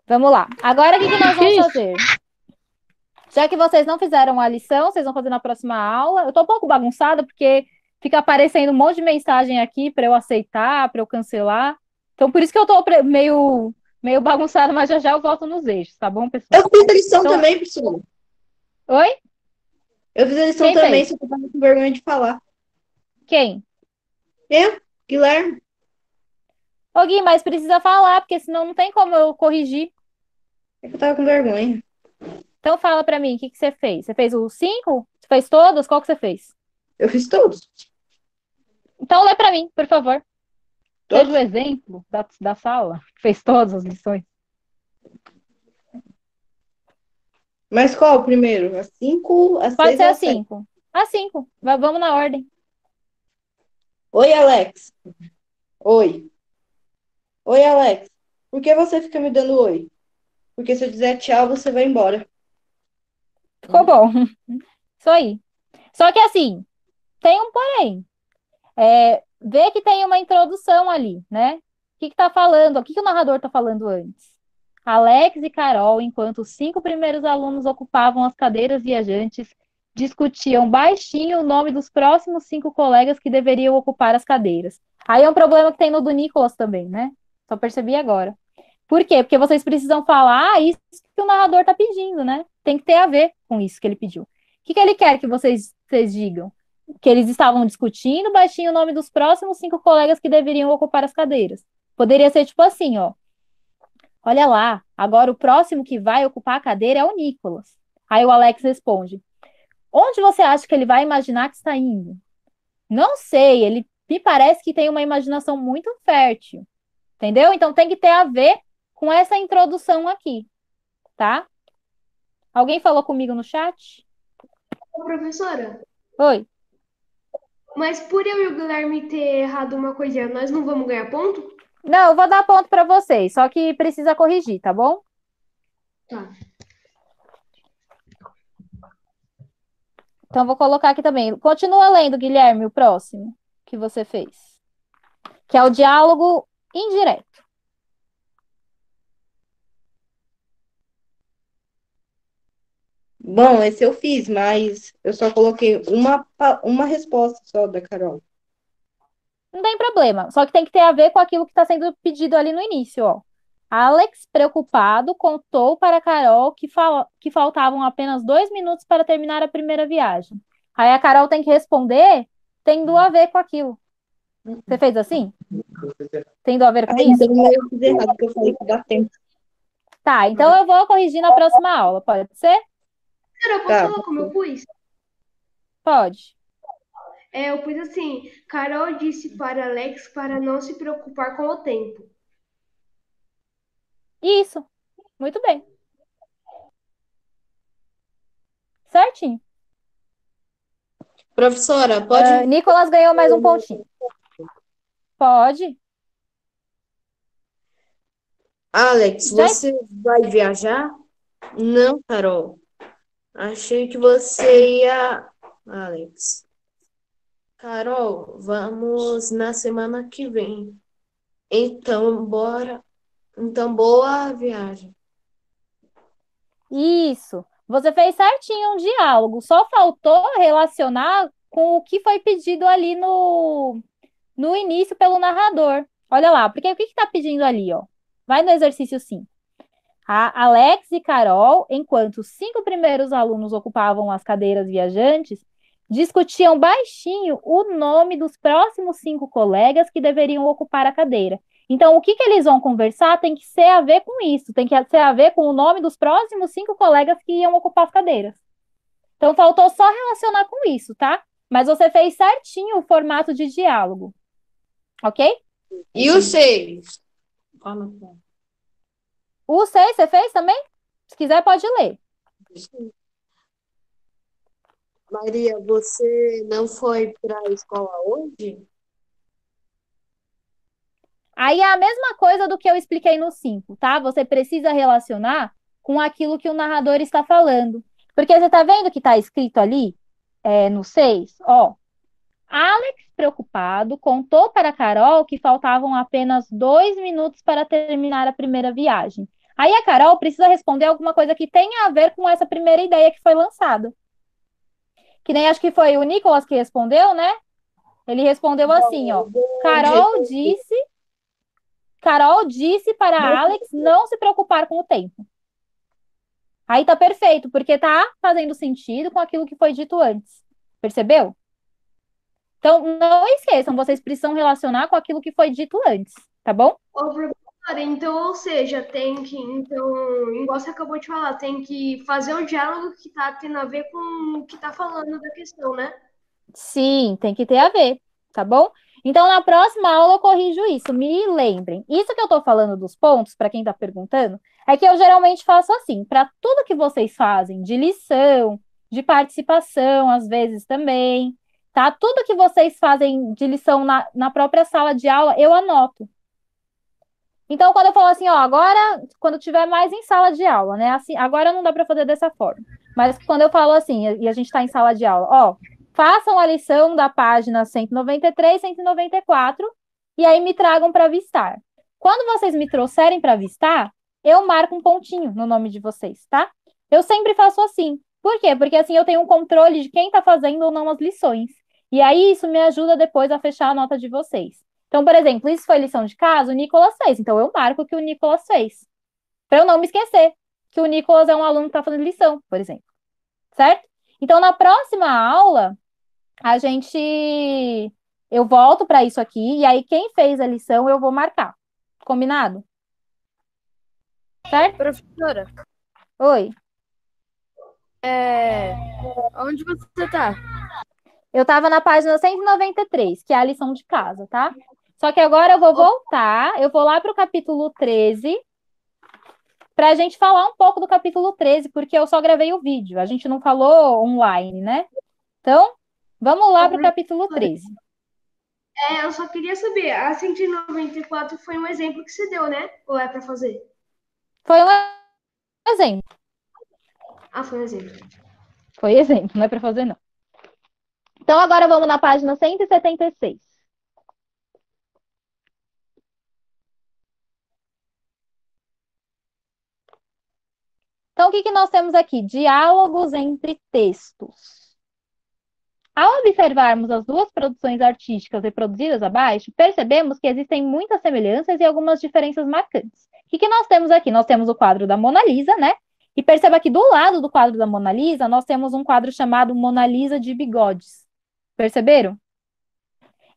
Vamos lá. Agora, o que que nós Que vamos isso? fazer? Já que vocês não fizeram a lição, vocês vão fazer na próxima aula. Eu tô um pouco bagunçada, porque fica aparecendo um monte de mensagem aqui para eu aceitar, para eu cancelar. Então, por isso que eu tô meio bagunçada, mas já já eu volto nos eixos, tá bom, Eu pessoal? fiz a lição Então, também, professor. oi? Eu fiz a lição Quem também, fez? só que eu tava com vergonha de falar. Quem? Eu, Guilherme, Ô, Gui, mas precisa falar, porque senão não tem como eu corrigir. é que eu tava com vergonha. Então, fala para mim, o que que você fez? Você fez os cinco? Você fez todos? Qual que você fez? Eu fiz todos. Então, lê para mim, por favor. Seja o Todos? exemplo da sala, que fez todas as lições. Mas qual o primeiro? As 5, as Pode 6 ser ou as as 7? cinco. As cinco. Vamos na ordem. Oi, Alex. Oi. Oi, Alex. Por que você fica me dando oi? Porque se eu dizer tchau, você vai embora. Ficou bom. Isso aí. Só que assim, tem um porém. Vê que tem uma introdução ali, né? O que que tá falando? O que que o narrador tá falando antes? Alex e Carol, enquanto os cinco primeiros alunos ocupavam as cadeiras viajantes, discutiam baixinho o nome dos próximos cinco colegas que deveriam ocupar as cadeiras. Aí é um problema que tem no do Nicolas também, né? Só percebi agora. Por quê? Porque vocês precisam falar isso que o narrador está pedindo, né? Tem que ter a ver com isso que ele pediu. O que que ele quer que vocês digam? Que eles estavam discutindo baixinho o nome dos próximos cinco colegas que deveriam ocupar as cadeiras. Poderia ser tipo assim, ó. Olha lá, agora o próximo que vai ocupar a cadeira é o Nicolas. Aí o Alex responde: Onde você acha que ele vai imaginar que está indo? Não sei, ele me parece que tem uma imaginação muito fértil. Entendeu? Então tem que ter a ver com essa introdução aqui, tá? Alguém falou comigo no chat? Ô, professora, Oi. mas por eu e o Guilherme ter errado uma coisinha, nós não vamos ganhar ponto? Não, eu vou dar ponto para vocês, só que precisa corrigir, tá bom? Tá. Então vou colocar aqui também. Continua lendo, Guilherme, o próximo que você fez, que é o diálogo indireto. Bom, esse eu fiz, mas eu só coloquei uma resposta só da Carol. Não tem problema, só que tem que ter a ver com aquilo que está sendo pedido ali no início, ó. Alex, preocupado, contou para Carol que faltavam apenas 2 minutos para terminar a primeira viagem. Aí a Carol tem que responder tendo a ver com aquilo. Você fez assim? Tendo a ver Ah, com então isso? eu fiz errado, porque eu falei que dá tempo. Tá, então eu vou corrigir na próxima aula, pode ser? Professora, eu posso Tá. falar como eu pus? Pode. Eu pus assim: Carol disse para Alex para não se preocupar com o tempo. Isso. Muito bem. Certinho. Professora, pode. Nicolas ganhou mais um pontinho. Pode. Alex, Já. você vai viajar? Não, Carol. Achei que você ia. Alex. Carol, vamos na semana que vem. Então, bora. Então, boa viagem. Isso. Você fez certinho um diálogo. Só faltou relacionar com o que foi pedido ali no início pelo narrador. Olha lá, porque o que está pedindo ali, ó? Vai no exercício 5. A Alex e Carol, enquanto os cinco primeiros alunos ocupavam as cadeiras viajantes, discutiam baixinho o nome dos próximos cinco colegas que deveriam ocupar a cadeira. Então, o que que eles vão conversar tem que ser a ver com isso, tem que ser a ver com o nome dos próximos cinco colegas que iam ocupar as cadeiras. Então, faltou só relacionar com isso, tá? Mas você fez certinho o formato de diálogo, ok? E o 6? O 6 você fez também? Se quiser, pode ler. Maria, você não foi para a escola hoje? Aí é a mesma coisa do que eu expliquei no 5, tá? Você precisa relacionar com aquilo que o narrador está falando. Porque você tá vendo que está escrito ali, no 6? Ó, Alex, preocupado, contou para Carol que faltavam apenas 2 minutos para terminar a primeira viagem. Aí a Carol precisa responder alguma coisa que tenha a ver com essa primeira ideia que foi lançada. Que nem acho que foi o Nicolas que respondeu, né? Ele respondeu assim, ó. Carol disse, Carol disse para Alex não se preocupar com o tempo. Aí tá perfeito, porque tá fazendo sentido com aquilo que foi dito antes. Percebeu? Então, não esqueçam, vocês precisam relacionar com aquilo que foi dito antes, tá bom? Ô, professora, então, ou seja, tem que, então, igual você acabou de falar, tem que fazer o diálogo que tá tendo a ver com o que tá falando da questão, né? Sim, tem que ter a ver, tá bom? Então, na próxima aula eu corrijo isso. Me lembrem. Isso que eu tô falando dos pontos, para quem tá perguntando, é que eu geralmente faço assim, para tudo que vocês fazem de lição, de participação, às vezes também, tá? Tudo que vocês fazem de lição na própria sala de aula, eu anoto. Então, quando eu falo assim, ó, agora, quando tiver mais em sala de aula, né? Assim, agora não dá para fazer dessa forma. Mas quando eu falo assim, e a gente está em sala de aula, ó, façam a lição da página 193, 194, e aí me tragam para vistar. Quando vocês me trouxerem para vistar, eu marco um pontinho no nome de vocês, tá? Eu sempre faço assim. Por quê? Porque assim eu tenho um controle de quem está fazendo ou não as lições. E aí isso me ajuda depois a fechar a nota de vocês. Então, por exemplo, isso foi lição de casa, o Nicolas fez. Então, eu marco o que o Nicolas fez. Para eu não me esquecer que o Nicolas é um aluno que está fazendo lição, por exemplo. Certo? Então, na próxima aula, a gente. Eu volto para isso aqui, e aí quem fez a lição eu vou marcar. Combinado? Certo? Professora, Oi. onde você tá? Eu estava na página 193, que é a lição de casa, tá? Só que agora eu vou voltar, eu vou lá para o capítulo 13, para a gente falar um pouco do capítulo 13, porque eu só gravei o vídeo, a gente não falou online, né? Então, vamos lá para o capítulo 13. Eu só queria saber, a 194 foi um exemplo que você deu, né? Ou é para fazer? Foi um exemplo. Ah, foi um exemplo. Foi exemplo, não é para fazer, não. Então, agora vamos na página 176. Então, o que nós temos aqui? Diálogos entre textos. Ao observarmos as duas produções artísticas reproduzidas abaixo, percebemos que existem muitas semelhanças e algumas diferenças marcantes. O que nós temos aqui? Nós temos o quadro da Mona Lisa, né? E perceba que do lado do quadro da Mona Lisa, nós temos um quadro chamado Mona Lisa de bigodes. Perceberam?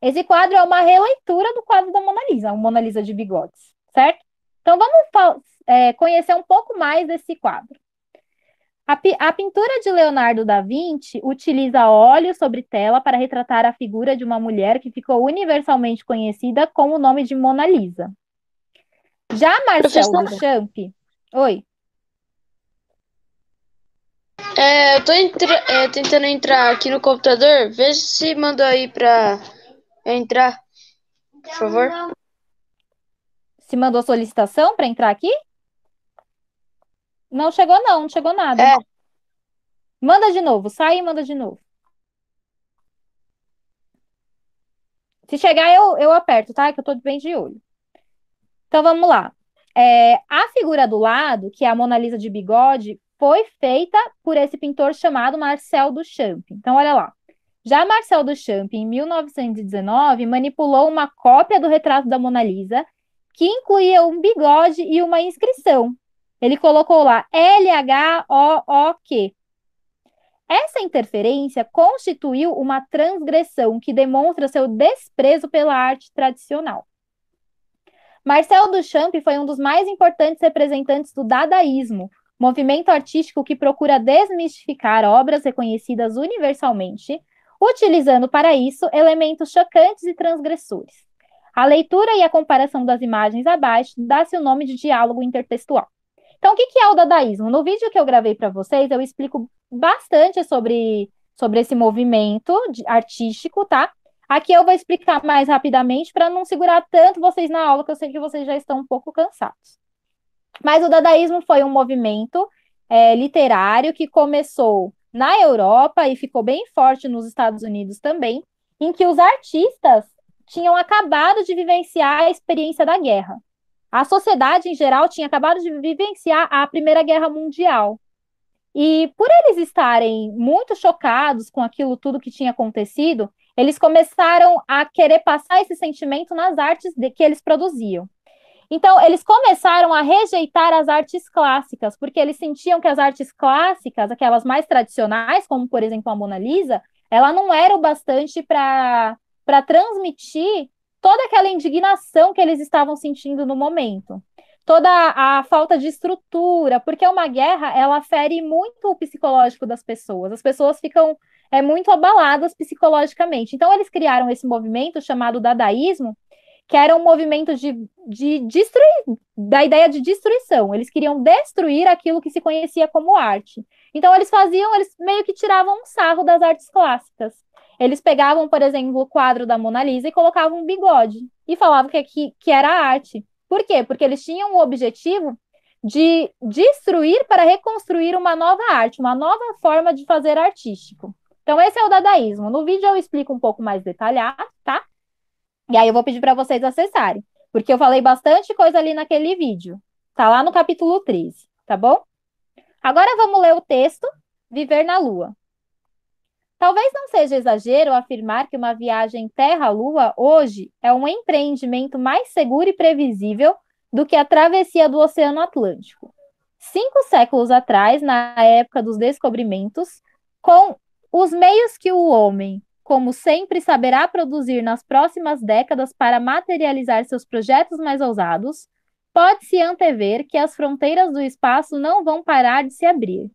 Esse quadro é uma releitura do quadro da Mona Lisa, o Mona Lisa de bigodes, certo? Então, vamos conhecer um pouco mais desse quadro. A pintura de Leonardo da Vinci utiliza óleo sobre tela para retratar a figura de uma mulher que ficou universalmente conhecida com o nome de Mona Lisa. Já Marcel Duchamp... Oi. Eu tô tentando entrar aqui no computador. Veja se mandou aí pra eu entrar, por favor. Se mandou solicitação para entrar aqui? Não chegou, não chegou nada. Manda de novo, sai e manda de novo. Se chegar, eu aperto, tá? Que eu tô bem de olho. Então, vamos lá. A figura do lado, que é a Mona Lisa de bigode, foi feita por esse pintor chamado Marcel Duchamp. Então, olha lá. Já Marcel Duchamp, em 1919, manipulou uma cópia do retrato da Mona Lisa, que incluía um bigode e uma inscrição. Ele colocou lá LHOOQ. Essa interferência constituiu uma transgressão que demonstra seu desprezo pela arte tradicional. Marcel Duchamp foi um dos mais importantes representantes do dadaísmo, movimento artístico que procura desmistificar obras reconhecidas universalmente, utilizando para isso elementos chocantes e transgressores. A leitura e a comparação das imagens abaixo dá-se o nome de diálogo intertextual. Então, o que é o dadaísmo? No vídeo que eu gravei para vocês, eu explico bastante sobre esse movimento artístico, tá? Aqui eu vou explicar mais rapidamente para não segurar tanto vocês na aula, que eu sei que vocês já estão um pouco cansados. Mas o dadaísmo foi um movimento literário que começou na Europa e ficou bem forte nos Estados Unidos também, em que os artistas tinham acabado de vivenciar a experiência da guerra. A sociedade, em geral, tinha acabado de vivenciar a Primeira Guerra Mundial. E por eles estarem muito chocados com aquilo tudo que tinha acontecido, eles começaram a querer passar esse sentimento nas artes que eles produziam. Então, eles começaram a rejeitar as artes clássicas, porque eles sentiam que as artes clássicas, aquelas mais tradicionais, como, por exemplo, a Mona Lisa, ela não era o bastante para transmitir toda aquela indignação que eles estavam sentindo no momento. Toda a falta de estrutura, porque uma guerra, ela fere muito o psicológico das pessoas. As pessoas ficam muito abaladas psicologicamente. Então, eles criaram esse movimento chamado Dadaísmo, que era um movimento de destruir, da ideia de destruição. Eles queriam destruir aquilo que se conhecia como arte. Então, eles meio que tiravam um sarro das artes clássicas. Eles pegavam, por exemplo, o quadro da Mona Lisa e colocavam um bigode. E falavam que era arte. Por quê? Porque eles tinham o objetivo de destruir para reconstruir uma nova arte, uma nova forma de fazer artístico. Então, esse é o dadaísmo. No vídeo eu explico um pouco mais detalhado, tá? E aí eu vou pedir para vocês acessarem, porque eu falei bastante coisa ali naquele vídeo. Tá lá no capítulo 13, tá bom? Agora vamos ler o texto Viver na Lua. Talvez não seja exagero afirmar que uma viagem Terra-Lua hoje é um empreendimento mais seguro e previsível do que a travessia do Oceano Atlântico. 5 séculos atrás, na época dos descobrimentos, com os meios que o homem, como sempre, saberá produzir nas próximas décadas para materializar seus projetos mais ousados, pode-se antever que as fronteiras do espaço não vão parar de se abrir.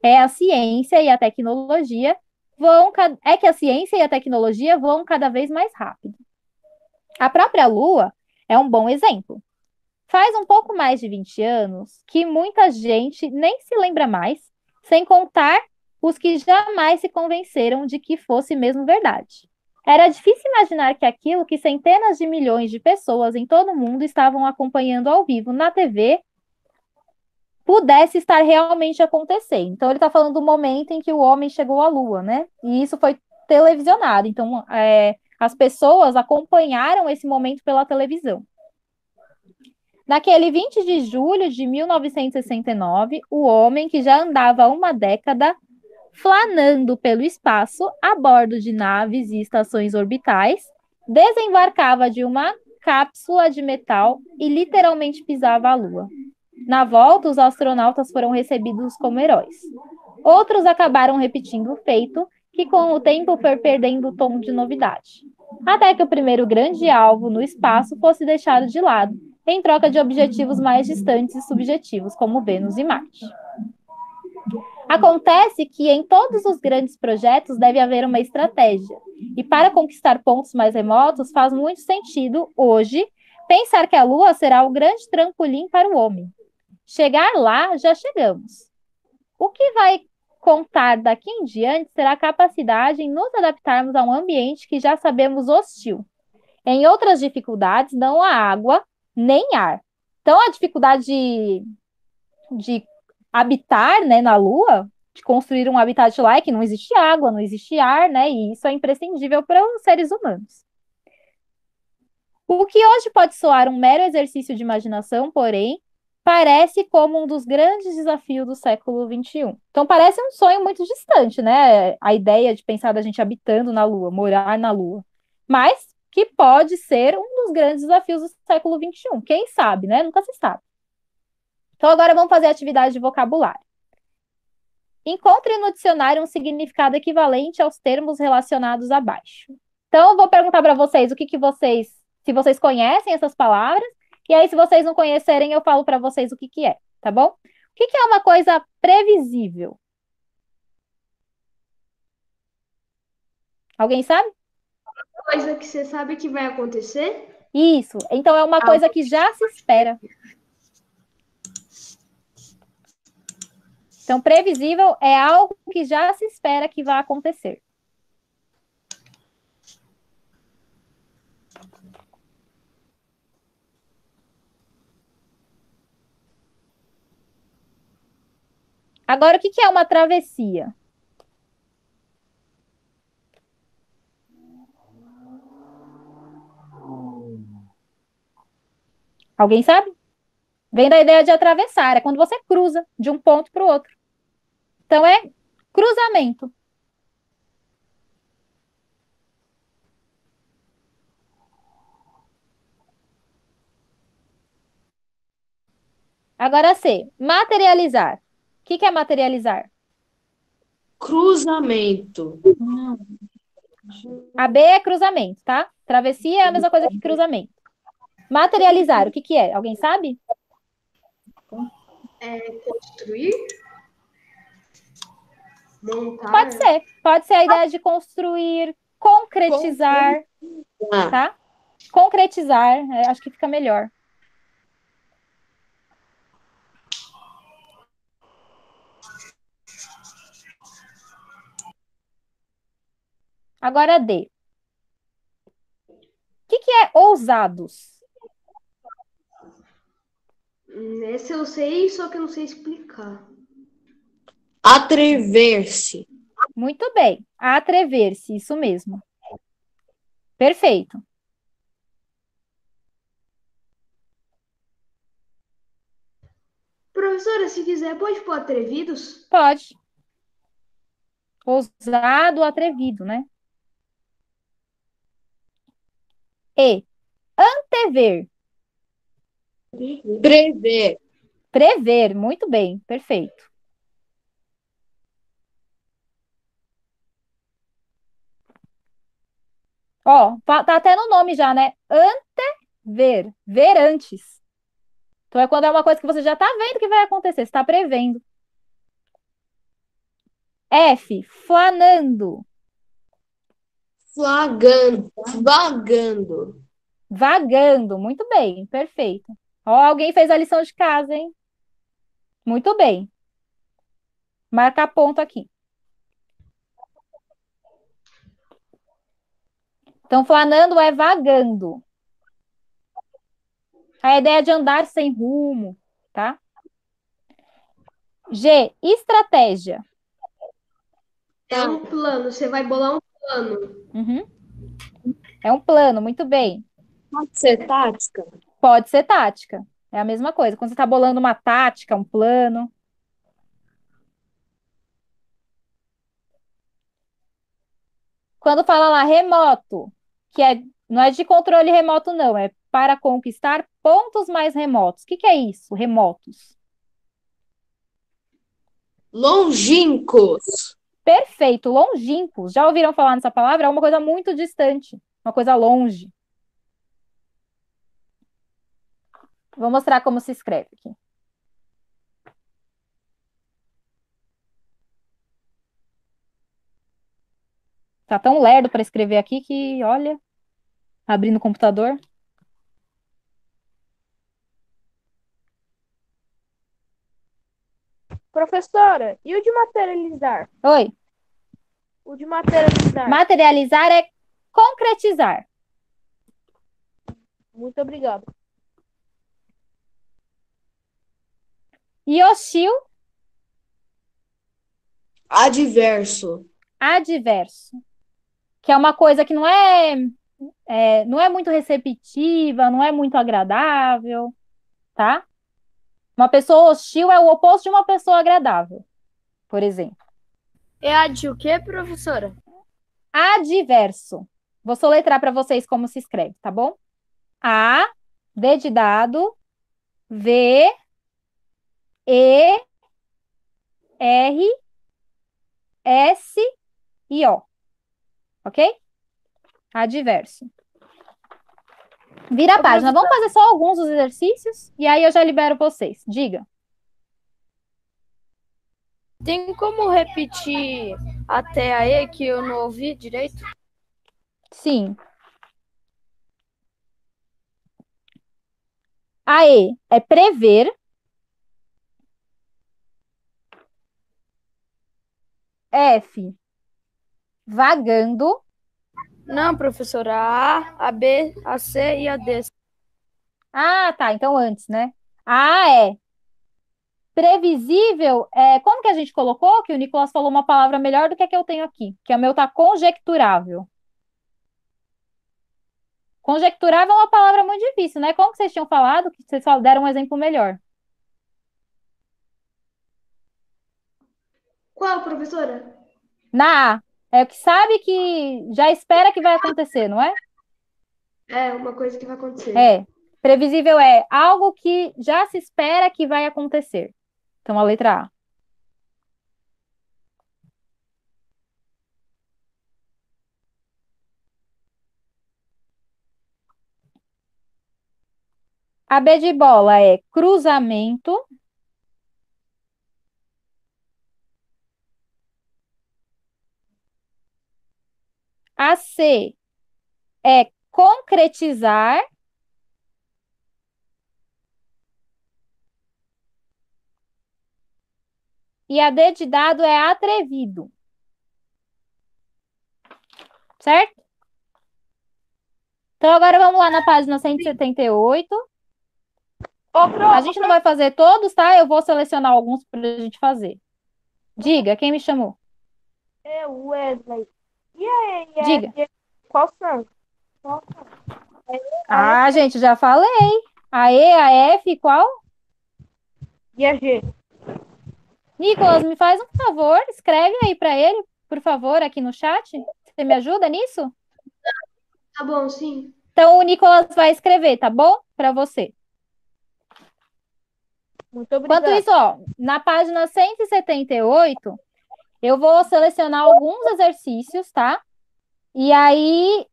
A ciência e a tecnologia vão cada vez mais rápido. A própria Lua é um bom exemplo. Faz um pouco mais de 20 anos que muita gente nem se lembra mais, sem contar os que jamais se convenceram de que fosse mesmo verdade. Era difícil imaginar que aquilo que centenas de milhões de pessoas em todo o mundo estavam acompanhando ao vivo na TV pudesse estar realmente acontecendo. Então, ele está falando do momento em que o homem chegou à Lua, né? E isso foi televisionado. Então, as pessoas acompanharam esse momento pela televisão. Naquele 20 de julho de 1969, o homem que já andava há uma década flanando pelo espaço a bordo de naves e estações orbitais, desembarcava de uma cápsula de metal e literalmente pisava a Lua. Na volta, os astronautas foram recebidos como heróis. Outros acabaram repetindo o feito, que com o tempo foi perdendo o tom de novidade. Até que o primeiro grande alvo no espaço fosse deixado de lado, em troca de objetivos mais distantes e subjetivos, como Vênus e Marte. Acontece que em todos os grandes projetos deve haver uma estratégia. E para conquistar pontos mais remotos, faz muito sentido, hoje, pensar que a Lua será o grande trampolim para o homem. Chegar lá, já chegamos. O que vai contar daqui em diante será a capacidade em nos adaptarmos a um ambiente que já sabemos hostil. Em outras dificuldades, não há água nem ar. Então, a dificuldade de habitar, né, na Lua, de construir um habitat lá, é que não existe água, não existe ar, né, e isso é imprescindível para os seres humanos. O que hoje pode soar um mero exercício de imaginação, porém, parece como um dos grandes desafios do século XXI. Então, parece um sonho muito distante, né? A ideia de pensar da gente habitando na Lua, morar na Lua. Mas que pode ser um dos grandes desafios do século XXI. Quem sabe, né? Nunca se sabe. Então, agora vamos fazer a atividade de vocabulário. Encontre no dicionário um significado equivalente aos termos relacionados abaixo. Então, eu vou perguntar para vocês se vocês conhecem essas palavras, e aí, se vocês não conhecerem, eu falo para vocês o que é, tá bom? O que é uma coisa previsível? Alguém sabe? Coisa que você sabe que vai acontecer? Isso. Então, é uma coisa que já se espera. Então, previsível é algo que já se espera que vai acontecer. Agora, o que é uma travessia? Alguém sabe? Vem da ideia de atravessar, é quando você cruza de um ponto para o outro. Então, é cruzamento. Agora, C, materializar. O que é materializar? Cruzamento. A B é cruzamento, tá? Travessia é a mesma coisa que cruzamento. Materializar, o que é? Alguém sabe? Construir? Montar? Pode ser a ideia de construir, concretizar, Ah, tá? Concretizar, acho que fica melhor. Agora D. O que é ousados? Esse eu sei, só que eu não sei explicar. atrever-se. Muito bem. Atrever-se, isso mesmo. Perfeito. Professora, se quiser, pode pôr atrevidos? Pode. Ousado, atrevido, né? E. Antever. Prever. Prever. Muito bem. Perfeito. Ó, tá até no nome já, né? Antever. Ver antes. Então é quando é uma coisa que você já tá vendo que vai acontecer. Você tá prevendo. F. Flanando. Flagando. Vagando. Vagando. Muito bem. Perfeito. Ó, alguém fez a lição de casa, hein? Muito bem. Marca ponto aqui. Então, flanando é vagando. A ideia de andar sem rumo, tá? G, estratégia. É um plano, você vai bolar um plano. Uhum. É um plano, muito bem. Pode ser tática? Pode ser tática. É a mesma coisa. Quando você está bolando uma tática, um plano. Quando fala lá remoto, não é de controle remoto, não. É para conquistar pontos mais remotos. O que é isso, remotos? Longínquos. Perfeito, longínquos. Já ouviram falar nessa palavra? É uma coisa muito distante, uma coisa longe. Vou mostrar como se escreve aqui. Tá tão lerdo para escrever aqui que, olha, abrindo o computador. Professora, e o de materializar? Oi. O de materializar. Materializar é concretizar. Muito obrigado. E hostil, Adverso. adverso. Que é uma coisa que não é muito receptiva, não é muito agradável, tá? Uma pessoa hostil é o oposto de uma pessoa agradável, por exemplo. É a de o quê, professora? Adverso. Vou soletrar para vocês como se escreve, tá bom? A, D de dado, V, E, R, S e O. Ok? Adverso. Vira a página. Vamos fazer só alguns dos exercícios e aí eu já libero vocês. Diga. Tem como repetir até aí que eu não ouvi direito? Sim. A E é prever. F, vagando. Não, professora. A, a B, a C e a D. Ah, tá. Então antes, né? A é previsível. Como que a gente colocou? Que o Nicolas falou uma palavra melhor do que a que eu tenho aqui. Que o meu tá conjecturável. Conjecturável é uma palavra muito difícil, né? Como que vocês tinham falado? Que vocês deram um exemplo melhor. Qual, professora? Na A, é o que sabe que já espera que vai acontecer, não é? É uma coisa que vai acontecer. É. Previsível é algo que já se espera que vai acontecer. Então, a letra A. A B de bola é cruzamento. A C é concretizar. E a D de dado é atrevido. Certo? Então, agora vamos lá na página 178. A gente não vai fazer todos, tá? Eu vou selecionar alguns para a gente fazer. Diga, quem me chamou? Eu, Wesley. E aí, Diga. qual são? Qual são? Ah, gente, já falei. A E, a F, qual? E a G? Nicolas, me faz um favor, escreve aí para ele, por favor, aqui no chat. Você me ajuda nisso? Tá bom, sim. Então, o Nicolas vai escrever, tá bom? Para você. Muito Enquanto obrigado. isso, ó, na página 178, eu vou selecionar alguns exercícios, tá? E aí,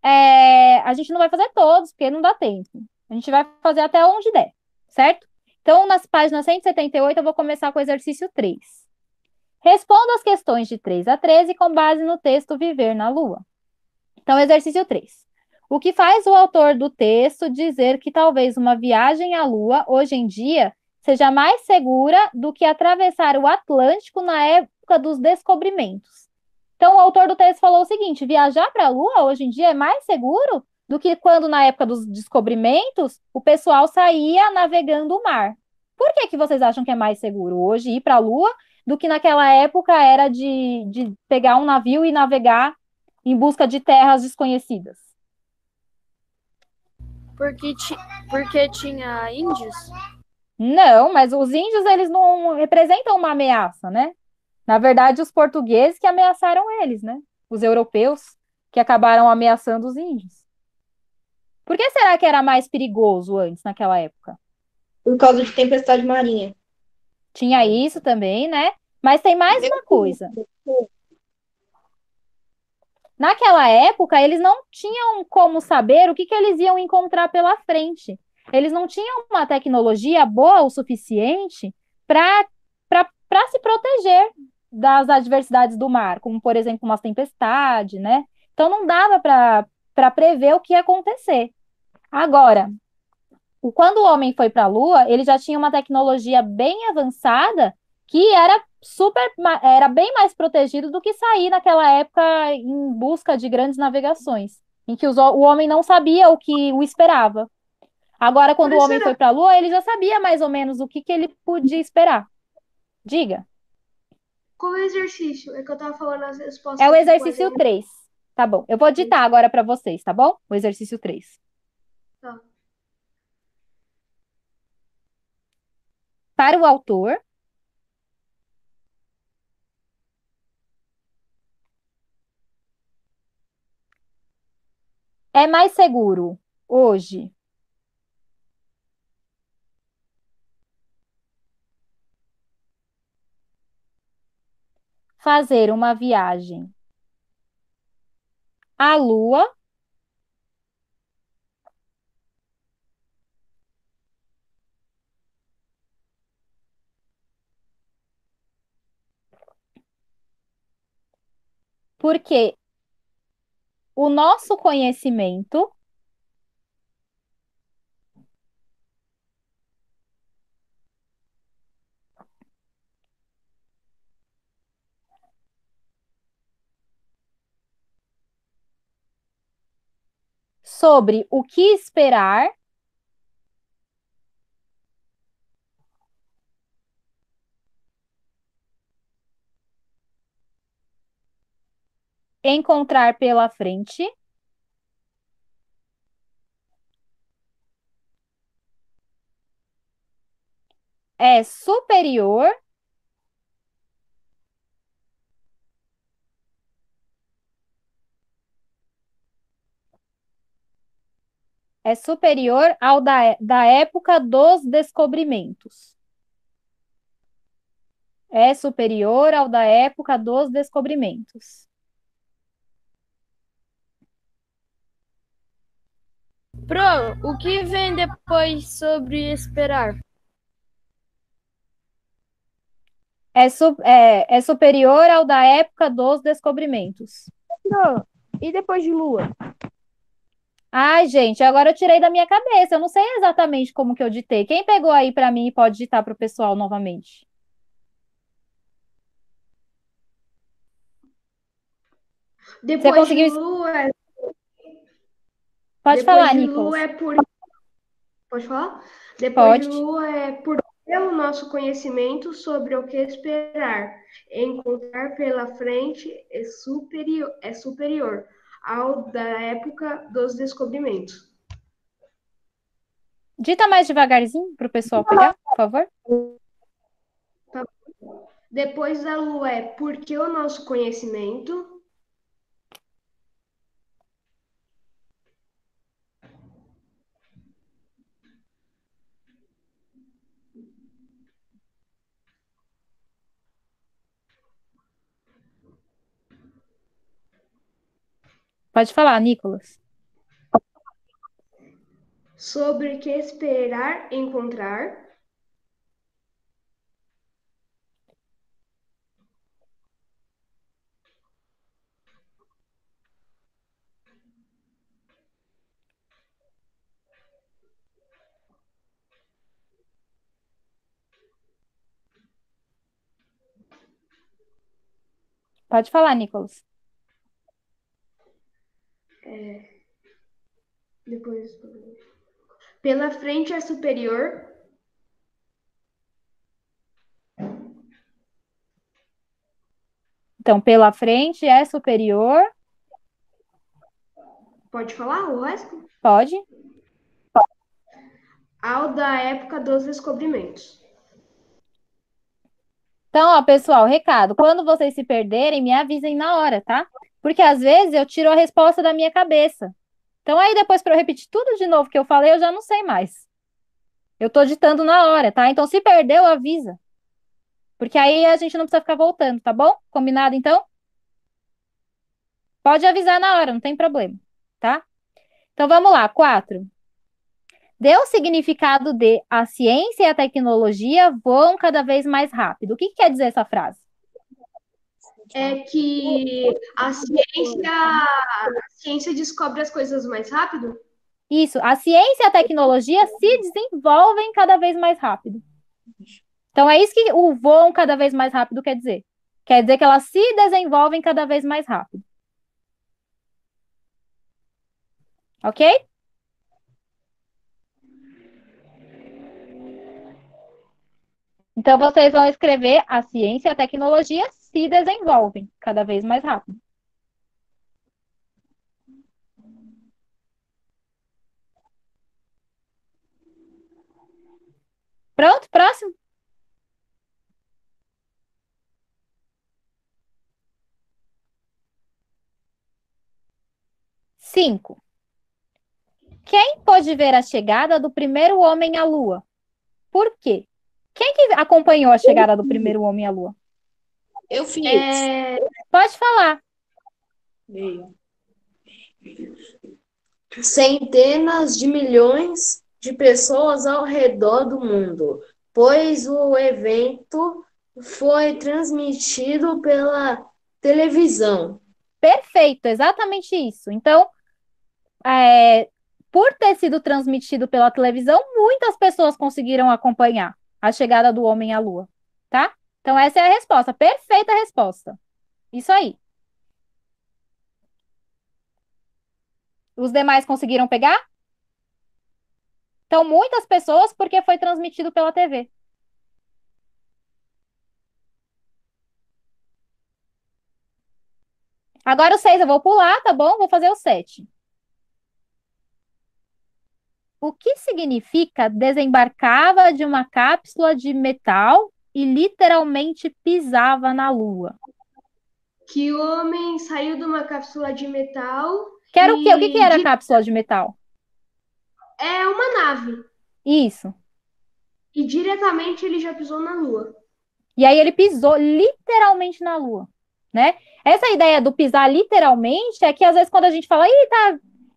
a gente não vai fazer todos, porque não dá tempo. A gente vai fazer até onde der, certo? Então, nas páginas 178, eu vou começar com o exercício 3. Responda as questões de 3 a 13 com base no texto Viver na Lua. Então, exercício 3. O que faz o autor do texto dizer que talvez uma viagem à Lua, hoje em dia, seja mais segura do que atravessar o Atlântico na época dos descobrimentos? Então, o autor do texto falou o seguinte: viajar para a Lua hoje em dia é mais seguro do que quando, na época dos descobrimentos, o pessoal saía navegando o mar. Por que que vocês acham que é mais seguro hoje ir para a Lua do que naquela época era de pegar um navio e navegar em busca de terras desconhecidas? Porque, porque tinha índios? Não, mas os índios, eles não representam uma ameaça, né? Na verdade, os portugueses que ameaçaram eles, né? Os europeus que acabaram ameaçando os índios. Por que será que era mais perigoso antes, naquela época? Por causa de tempestade marinha. Tinha isso também, né? Mas tem mais uma coisa. Naquela época, eles não tinham como saber o que que eles iam encontrar pela frente. Eles não tinham uma tecnologia boa o suficiente para para se proteger das adversidades do mar, como, por exemplo, uma tempestade, né? Então, não dava para prever o que ia acontecer. Agora, quando o homem foi para a Lua, ele já tinha uma tecnologia bem avançada que era bem mais protegido do que sair naquela época em busca de grandes navegações, em que o homem não sabia o que o esperava. Agora, quando o homem Professora, foi para a Lua, ele já sabia mais ou menos o que que ele podia esperar. Diga. qual é o exercício? É que eu tava falando as respostas É o aqui com a exercício Adriana. 3. Tá bom. Eu vou ditar agora para vocês, tá bom? O exercício 3. Tá. Para o autor, é mais seguro hoje fazer uma viagem à Lua porque o nosso conhecimento sobre o que esperar encontrar pela frente é superior É superior ao da época dos descobrimentos. É superior ao da época dos descobrimentos. Pro, o que vem depois sobre esperar? É superior ao da época dos descobrimentos. Pro, e depois de lua? Ai, gente, agora eu tirei da minha cabeça. Eu não sei exatamente como que eu ditei. Quem pegou aí para mim e pode ditar para o pessoal novamente? Você Depois de conseguiu? lua, Pode depois falar, de Nicolas. lua é por. Pode falar? Depois de Pode. lua é por ter o nosso conhecimento sobre o que esperar. Encontrar pela frente é superior ao da época dos descobrimentos. Dita mais devagarzinho para o pessoal pegar, por favor. Depois da lua é porque o nosso conhecimento. Pode falar, Nicolas. Sobre que esperar encontrar. Pode falar, Nicolas. Depois. Pela frente é superior. Então, pela frente é superior. Pode falar o resto? Pode. Ao da época dos descobrimentos. Então, ó, pessoal, recado. Quando vocês se perderem, me avisem na hora, tá? Porque às vezes eu tiro a resposta da minha cabeça. Então, aí depois para eu repetir tudo de novo que eu falei, eu já não sei mais. Eu tô ditando na hora, tá? Então, se perdeu, avisa. Porque aí a gente não precisa ficar voltando, tá bom? Combinado, então? Pode avisar na hora, não tem problema, tá? Então, vamos lá. 4. Dê o significado de a ciência e a tecnologia voam cada vez mais rápido. O que que quer dizer essa frase? É que a ciência descobre as coisas mais rápido? Isso, a ciência e a tecnologia se desenvolvem cada vez mais rápido. Então, é isso que o voam cada vez mais rápido quer dizer. Quer dizer que elas se desenvolvem cada vez mais rápido. Ok? Então, vocês vão escrever a ciência e a tecnologia se desenvolvem cada vez mais rápido. Pronto? Próximo? Cinco. Quem pôde ver a chegada do primeiro homem à Lua? Por quê? Quem que acompanhou a chegada do primeiro homem à Lua? Eu fiz. Pode falar. Centenas de milhões de pessoas ao redor do mundo, pois o evento foi transmitido pela televisão. Perfeito, exatamente isso. Então, por ter sido transmitido pela televisão, muitas pessoas conseguiram acompanhar a chegada do homem à Lua, tá? Então, essa é a resposta. Perfeita resposta. Isso aí. Os demais conseguiram pegar? Então, muitas pessoas, porque foi transmitido pela TV. Agora o 6 eu vou pular, tá bom? Vou fazer o 7. O que significa desembarcava de uma cápsula de metal e literalmente pisava na Lua? Que o homem saiu de uma cápsula de metal Que era o quê? O que que era a de cápsula de metal? É uma nave. Isso. E diretamente ele já pisou na Lua. E aí ele pisou literalmente na Lua, né? Essa ideia do pisar literalmente é que às vezes quando a gente fala, ih,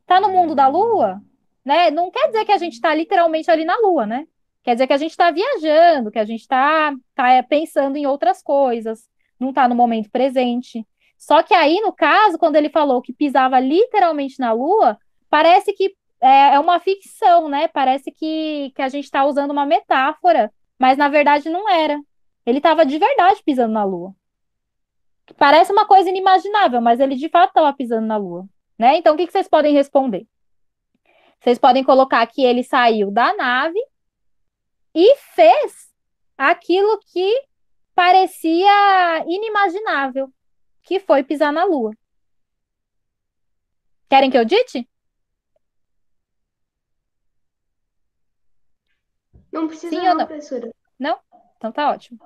tá no mundo da Lua, né? Não quer dizer que a gente está literalmente ali na Lua, né? Quer dizer que a gente está viajando, que a gente tá pensando em outras coisas, não está no momento presente. Só que aí, no caso, quando ele falou que pisava literalmente na Lua, parece que é uma ficção, né? Parece que a gente está usando uma metáfora, mas na verdade não era. Ele estava de verdade pisando na Lua. Parece uma coisa inimaginável, mas ele de fato estava pisando na Lua, né? Então, o que que vocês podem responder? Vocês podem colocar que ele saiu da nave e fez aquilo que parecia inimaginável, que foi pisar na Lua. Querem que eu dite? Não precisa Sim ou não, não? professora. Não? Então tá ótimo.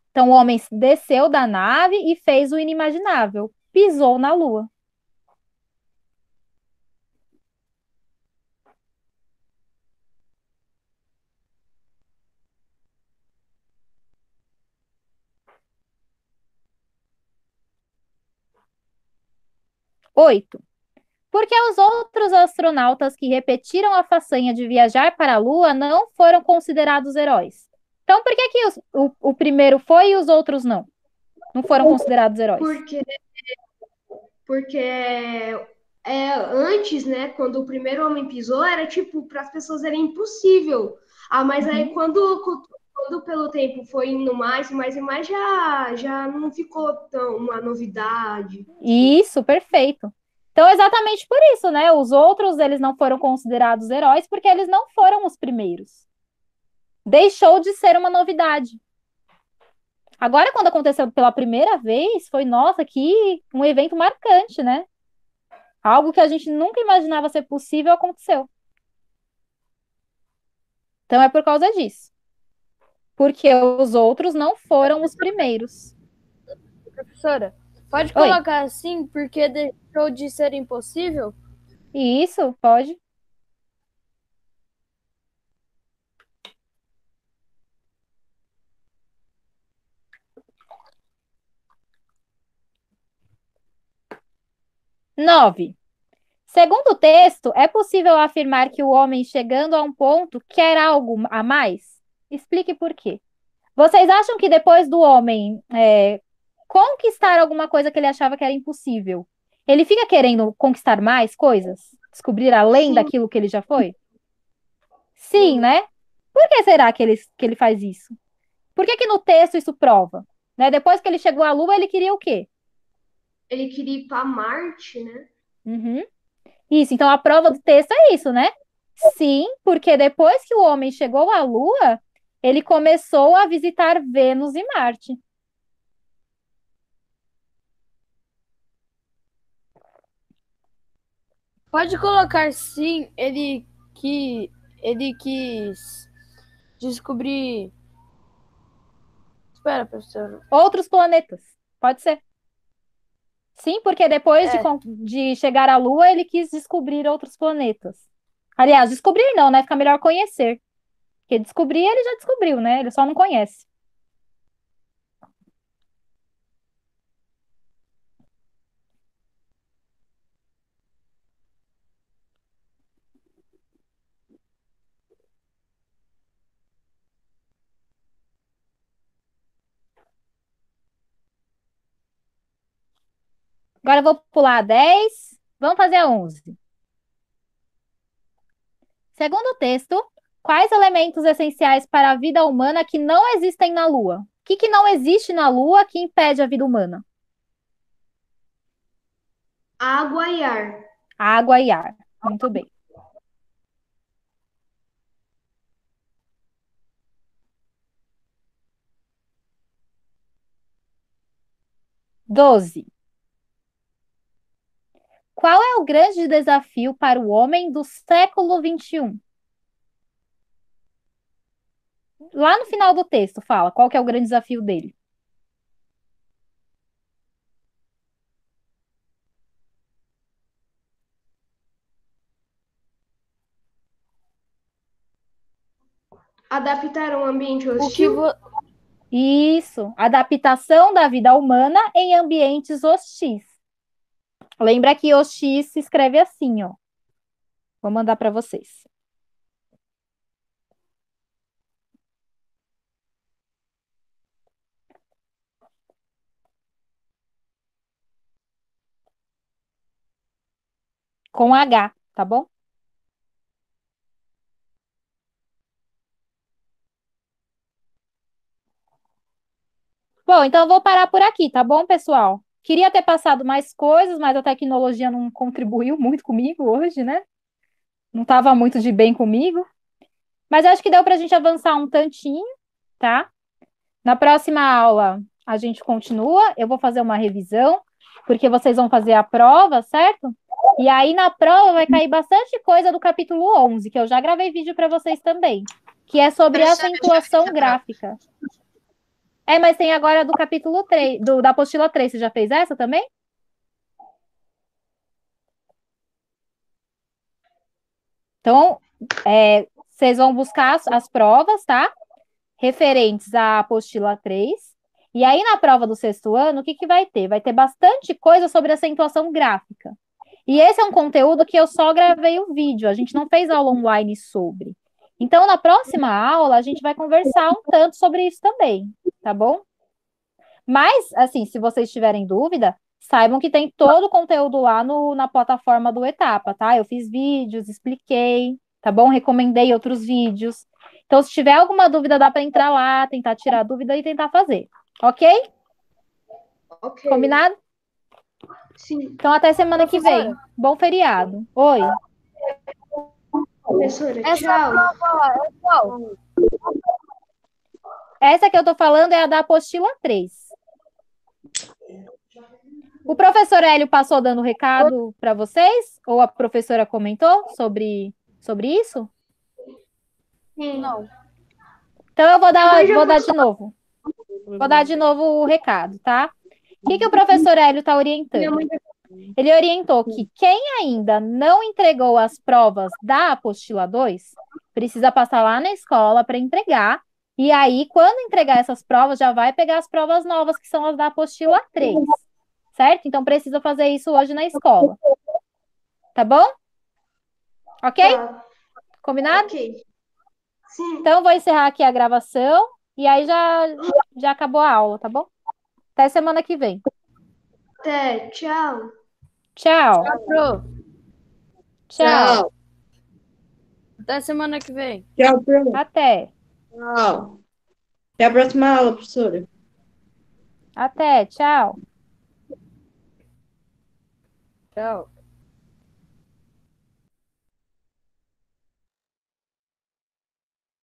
Então, o homem desceu da nave e fez o inimaginável, pisou na Lua. 8. Porque os outros astronautas que repetiram a façanha de viajar para a Lua não foram considerados heróis? Então, por que que o primeiro foi e os outros não? Não foram considerados heróis? Porque, porque antes, né, quando o primeiro homem pisou, era tipo, para as pessoas era impossível. Ah, mas aí Uhum. quando pelo tempo foi indo mais e mais e mais, já não ficou tão uma novidade. Isso, perfeito. Então, exatamente por isso, né? Os outros, eles não foram considerados heróis porque eles não foram os primeiros. Deixou de ser uma novidade. Agora, quando aconteceu pela primeira vez, foi, nossa, que um evento marcante, né? Algo que a gente nunca imaginava ser possível aconteceu. Então é por causa disso. Porque os outros não foram os primeiros. Professora, pode Oi. colocar assim porque deixou de ser impossível? E isso pode. Nove. Segundo o texto, é possível afirmar que o homem, chegando a um ponto, quer algo a mais? Explique por quê. Vocês acham que depois do homem conquistar alguma coisa que ele achava que era impossível, ele fica querendo conquistar mais coisas? Descobrir além Sim, daquilo que ele já foi? Sim, sim. né? Por que será que ele faz isso? Por que que no texto isso prova? Né? Depois que ele chegou à Lua, ele queria o quê? Ele queria ir para Marte, né? Uhum. Isso, então a prova do texto é isso, né? Sim, porque depois que o homem chegou à Lua, ele começou a visitar Vênus e Marte. Pode colocar sim, ele quis descobrir. Espera, professora. Outros planetas, pode ser. Sim, porque depois de, É, de chegar à Lua, ele quis descobrir outros planetas. Aliás, descobrir não, né? Fica melhor conhecer. Porque descobrir ele já descobriu, né? Ele só não conhece. Agora eu vou pular a 10. Vamos fazer a 11. Segundo o texto, quais elementos essenciais para a vida humana que não existem na Lua? O que que não existe na Lua que impede a vida humana? Água e ar. Água e ar. Muito bem. 12. Qual é o grande desafio para o homem do século XXI? Lá no final do texto fala qual que é o grande desafio dele. Adaptar um ambiente O que hostil? Isso, adaptação da vida humana em ambientes hostis. Lembra que hostis se escreve assim, ó. Vou mandar para vocês. Com H, tá bom? Bom, então eu vou parar por aqui, tá bom, pessoal? Queria ter passado mais coisas, mas a tecnologia não contribuiu muito comigo hoje, né? Não estava muito de bem comigo. Mas acho que deu para a gente avançar um tantinho, tá? Na próxima aula a gente continua. Eu vou fazer uma revisão, porque vocês vão fazer a prova, certo? E aí na prova vai cair bastante coisa do capítulo 11, que eu já gravei vídeo para vocês também, que é sobre acentuação gráfica. Mas tem agora do capítulo 3, da apostila 3. Você já fez essa também? Então, vocês vão buscar as provas, tá? Referentes à apostila 3. E aí, na prova do sexto ano, o que que vai ter? Vai ter bastante coisa sobre acentuação gráfica. E esse é um conteúdo que eu só gravei o vídeo, a gente não fez aula online sobre. Então, na próxima aula, a gente vai conversar um tanto sobre isso também, tá bom? Mas, assim, se vocês tiverem dúvida, saibam que tem todo o conteúdo lá na plataforma do Etapa, tá? Eu fiz vídeos, expliquei, tá bom? Recomendei outros vídeos. Então, se tiver alguma dúvida, dá para entrar lá, tentar tirar dúvida e tentar fazer. Ok? Ok. Combinado? Sim, Então, até semana que vem. Bom feriado. Oi. professora, Essa tchau. prova é qual? Essa que eu tô falando é a da apostila 3. O professor Hélio passou dando recado para vocês? Ou a professora comentou sobre isso? Não. Então eu vou Depois eu dar de novo. Vou dar de novo o recado, tá? O que que o professor Hélio está orientando? Ele orientou que quem ainda não entregou as provas da apostila 2 precisa passar lá na escola para entregar. E aí, quando entregar essas provas, já vai pegar as provas novas, que são as da apostila 3. Certo? Então precisa fazer isso hoje na escola. Tá bom? Ok? Tá, Combinado? ok. Sim, Então eu vou encerrar aqui a gravação e aí já acabou a aula, tá bom? Até semana que vem. até, tchau. Tchau. Pro. Tchau. Tchau. Até semana que vem. Tchau, Bruno. Até. Tchau. Até a próxima aula, professora. Até. Tchau. Tchau.